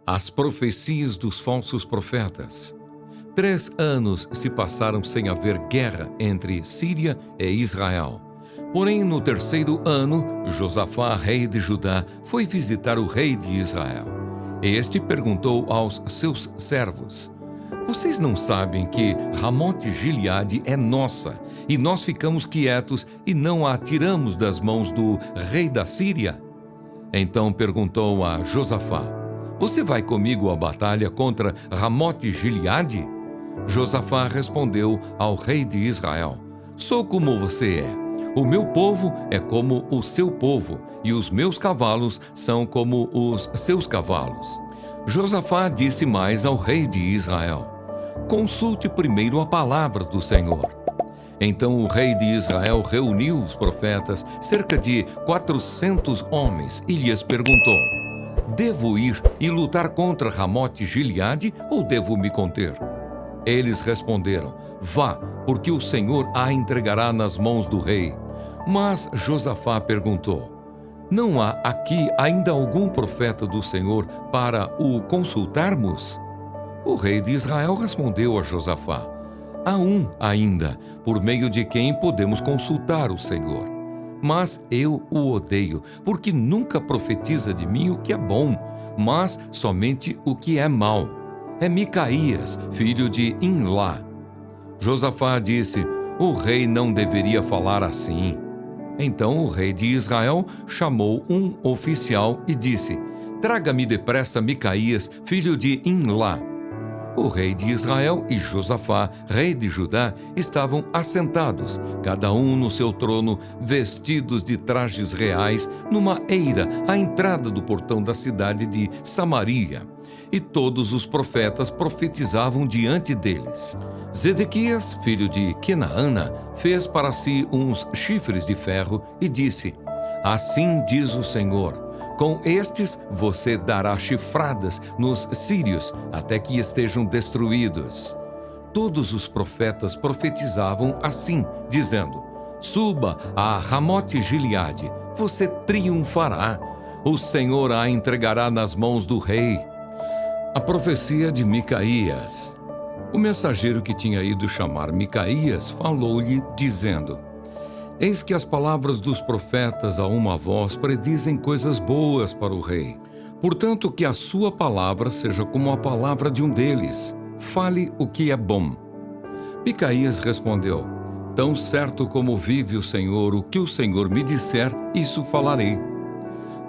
As profecias dos falsos profetas. 3 anos se passaram sem haver guerra entre Síria e Israel. Porém, no 3º ano, Josafá, rei de Judá, foi visitar o rei de Israel. Este perguntou aos seus servos: vocês não sabem que Ramote-Gileade é nossa, e nós ficamos quietos e não a tiramos das mãos do rei da Síria? Então perguntou a Josafá: você vai comigo à batalha contra Ramote-Gileade? Josafá respondeu ao rei de Israel: sou como você é. O meu povo é como o seu povo, e os meus cavalos são como os seus cavalos. Josafá disse mais ao rei de Israel: consulte primeiro a palavra do Senhor. Então o rei de Israel reuniu os profetas, cerca de 400 homens, e lhes perguntou: devo ir e lutar contra Ramote-Gileade ou devo me conter? Eles responderam: vá, porque o Senhor a entregará nas mãos do rei. Mas Josafá perguntou: não há aqui ainda algum profeta do Senhor para o consultarmos? O rei de Israel respondeu a Josafá: há um ainda, por meio de quem podemos consultar o Senhor. Mas eu o odeio, porque nunca profetiza de mim o que é bom, mas somente o que é mau. É Micaías, filho de Imlá. Josafá disse: o rei não deveria falar assim. Então o rei de Israel chamou um oficial e disse: traga-me depressa Micaías, filho de Imlá. O rei de Israel e Josafá, rei de Judá, estavam assentados, cada um no seu trono, vestidos de trajes reais, numa eira à entrada do portão da cidade de Samaria. E todos os profetas profetizavam diante deles. Zedequias, filho de Kenaana, fez para si uns chifres de ferro e disse: assim diz o Senhor: com estes você dará chifradas nos sírios até que estejam destruídos. Todos os profetas profetizavam assim, dizendo: suba a Ramote-Gileade, você triunfará. O Senhor a entregará nas mãos do rei. A profecia de Micaías. O mensageiro que tinha ido chamar Micaías falou-lhe, dizendo: eis que as palavras dos profetas a uma voz predizem coisas boas para o rei. Portanto, que a sua palavra seja como a palavra de um deles. Fale o que é bom. Micaías respondeu: tão certo como vive o Senhor, o que o Senhor me disser, isso falarei.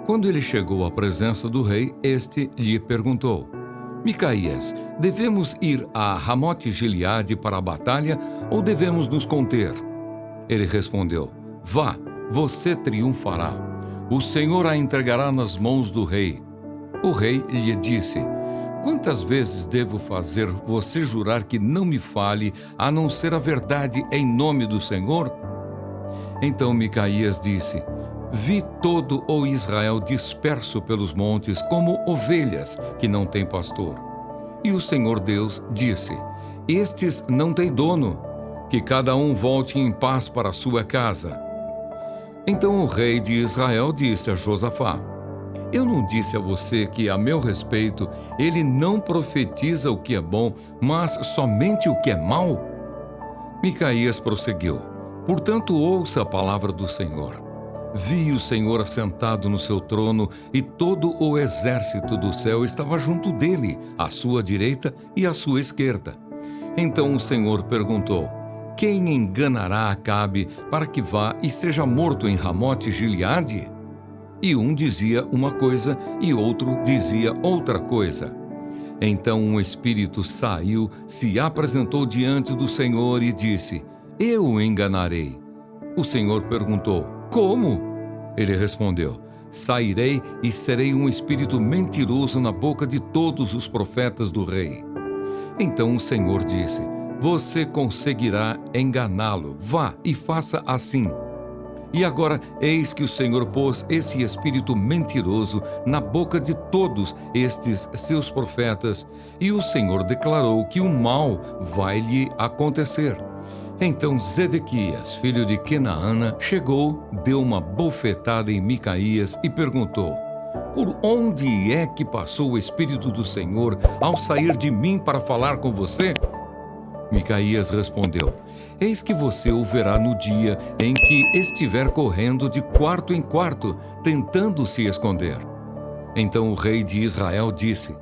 Quando ele chegou à presença do rei, este lhe perguntou: Micaías, devemos ir a Ramote-Gileade para a batalha ou devemos nos conter? Ele respondeu: vá, você triunfará. O Senhor a entregará nas mãos do rei. O rei lhe disse: quantas vezes devo fazer você jurar que não me fale, a não ser a verdade em nome do Senhor? Então Micaías disse: vi todo o Israel disperso pelos montes como ovelhas que não têm pastor. E o Senhor Deus disse: estes não têm dono, que cada um volte em paz para a sua casa. Então o rei de Israel disse a Josafá: eu não disse a você que, a meu respeito, ele não profetiza o que é bom, mas somente o que é mau? Micaías prosseguiu: portanto, ouça a palavra do Senhor. Vi o Senhor assentado no seu trono, e todo o exército do céu estava junto dele, à sua direita e à sua esquerda. Então o Senhor perguntou: quem enganará Acabe para que vá e seja morto em Ramote-Gileade? E um dizia uma coisa e outro dizia outra coisa. Então um espírito saiu, se apresentou diante do Senhor e disse: eu o enganarei. O Senhor perguntou: como? Ele respondeu: sairei e serei um espírito mentiroso na boca de todos os profetas do rei. Então o Senhor disse: você conseguirá enganá-lo. Vá e faça assim. E agora, eis que o Senhor pôs esse espírito mentiroso na boca de todos estes seus profetas, e o Senhor declarou que o mal vai lhe acontecer. Então Zedequias, filho de Kenaana, chegou, deu uma bofetada em Micaías e perguntou: Por onde é que passou o Espírito do Senhor ao sair de mim para falar com você? Micaías respondeu: Eis que você o verá no dia em que estiver correndo de quarto em quarto, tentando se esconder. Então o rei de Israel disse: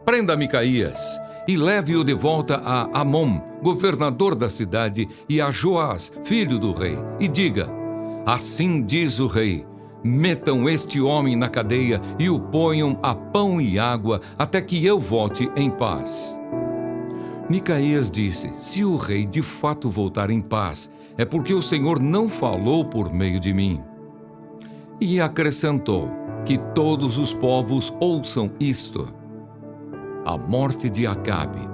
Prenda Micaías e leve-o de volta a Amon, governador da cidade, e a Joás, filho do rei, e diga: Assim diz o rei: metam este homem na cadeia e o ponham a pão e água até que eu volte em paz. Micaías disse: Se o rei de fato voltar em paz, é porque o Senhor não falou por meio de mim. E acrescentou: Que todos os povos ouçam isto. A morte de Acabe.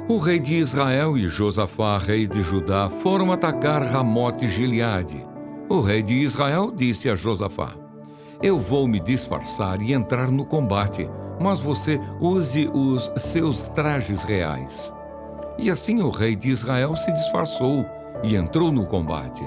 O rei de Israel e Josafá, rei de Judá, foram atacar Ramote-Gileade. O rei de Israel disse a Josafá: Eu vou me disfarçar e entrar no combate, mas você use os seus trajes reais. E assim o rei de Israel se disfarçou e entrou no combate.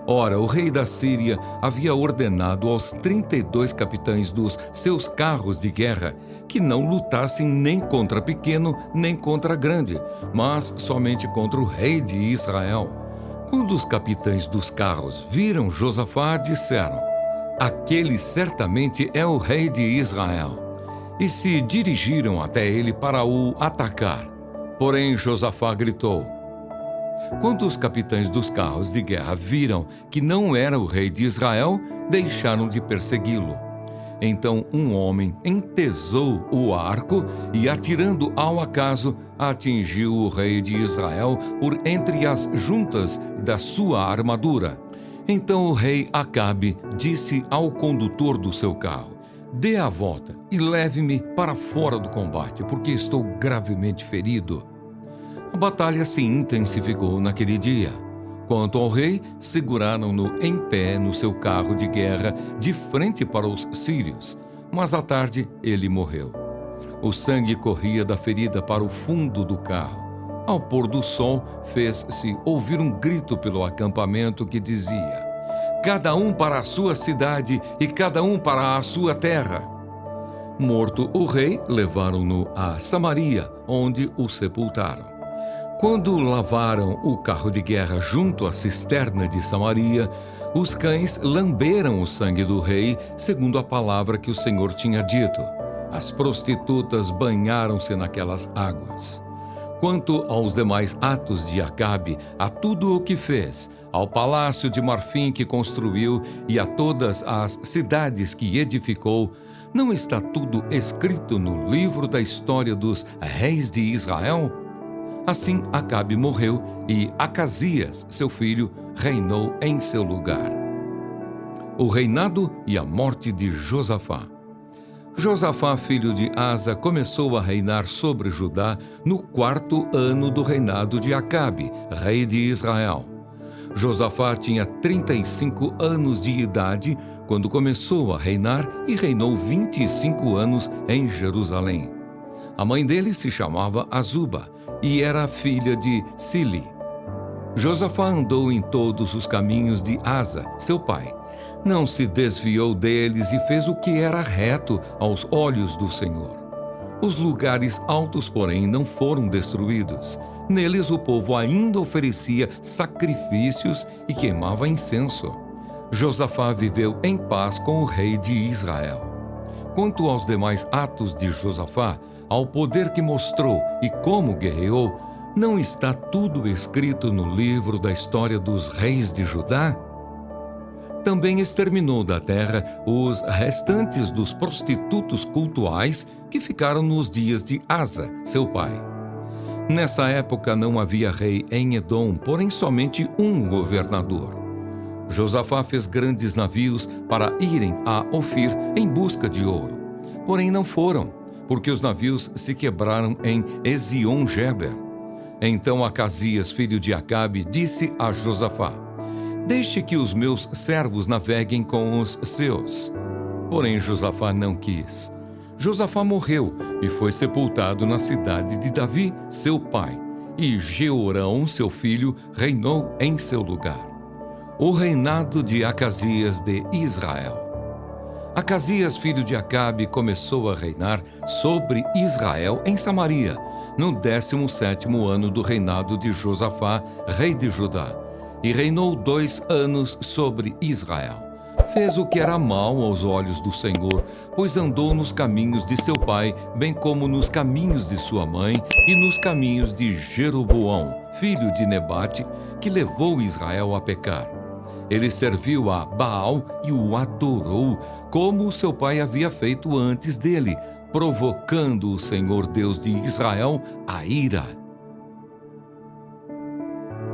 Ora, o rei da Síria havia ordenado aos 32 capitães dos seus carros de guerra que não lutassem nem contra pequeno nem contra grande, mas somente contra o rei de Israel. Quando os capitães dos carros viram Josafá, disseram: Aquele certamente é o rei de Israel. E se dirigiram até ele para o atacar. Porém, Josafá gritou. Quando os capitães dos carros de guerra viram que não era o rei de Israel, deixaram de persegui-lo. Então um homem entesou o arco e, atirando ao acaso, atingiu o rei de Israel por entre as juntas da sua armadura. Então o rei Acabe disse ao condutor do seu carro: Dê a volta e leve-me para fora do combate, porque estou gravemente ferido. A batalha se intensificou naquele dia. Quanto ao rei, seguraram-no em pé no seu carro de guerra, de frente para os sírios. Mas à tarde ele morreu. O sangue corria da ferida para o fundo do carro. Ao pôr do sol, fez-se ouvir um grito pelo acampamento que dizia: Cada um para a sua cidade e cada um para a sua terra. Morto o rei, levaram-no a Samaria, onde o sepultaram. Quando lavaram o carro de guerra junto à cisterna de Samaria, os cães lamberam o sangue do rei, segundo a palavra que o Senhor tinha dito. As prostitutas banharam-se naquelas águas. Quanto aos demais atos de Acabe, a tudo o que fez, ao palácio de marfim que construiu e a todas as cidades que edificou, não está tudo escrito no livro da história dos reis de Israel? Assim Acabe morreu e Acasias, seu filho, reinou em seu lugar. O reinado e a morte de Josafá. Josafá, filho de Asa, começou a reinar sobre Judá no 4º ano do reinado de Acabe, rei de Israel. Josafá tinha 35 anos de idade quando começou a reinar e reinou 25 anos em Jerusalém. A mãe dele se chamava Azuba e era filha de Sili. Josafá andou em todos os caminhos de Asa, seu pai. Não se desviou deles e fez o que era reto aos olhos do Senhor. Os lugares altos, porém, não foram destruídos. Neles o povo ainda oferecia sacrifícios e queimava incenso. Josafá viveu em paz com o rei de Israel. Quanto aos demais atos de Josafá, ao poder que mostrou e como guerreou, não está tudo escrito no livro da história dos reis de Judá? Também exterminou da terra os restantes dos prostitutos cultuais que ficaram nos dias de Asa, seu pai. Nessa época não havia rei em Edom, porém somente um governador. Josafá fez grandes navios para irem a Ofir em busca de ouro. Porém não foram, porque os navios se quebraram em Ezion-Geber. Então Acasias, filho de Acabe, disse a Josafá: Deixe que os meus servos naveguem com os seus. Porém Josafá não quis. Josafá morreu e foi sepultado na cidade de Davi, seu pai, e Jeorão, seu filho, reinou em seu lugar. O reinado de Acasias de Israel. Acasias, filho de Acabe, começou a reinar sobre Israel em Samaria, no 17º ano do reinado de Josafá, rei de Judá, e reinou 2 anos sobre Israel. Fez o que era mal aos olhos do Senhor, pois andou nos caminhos de seu pai, bem como nos caminhos de sua mãe e nos caminhos de Jeroboão, filho de Nebate, que levou Israel a pecar. Ele serviu a Baal e o adorou, como o seu pai havia feito antes dele, provocando o Senhor Deus de Israel a ira.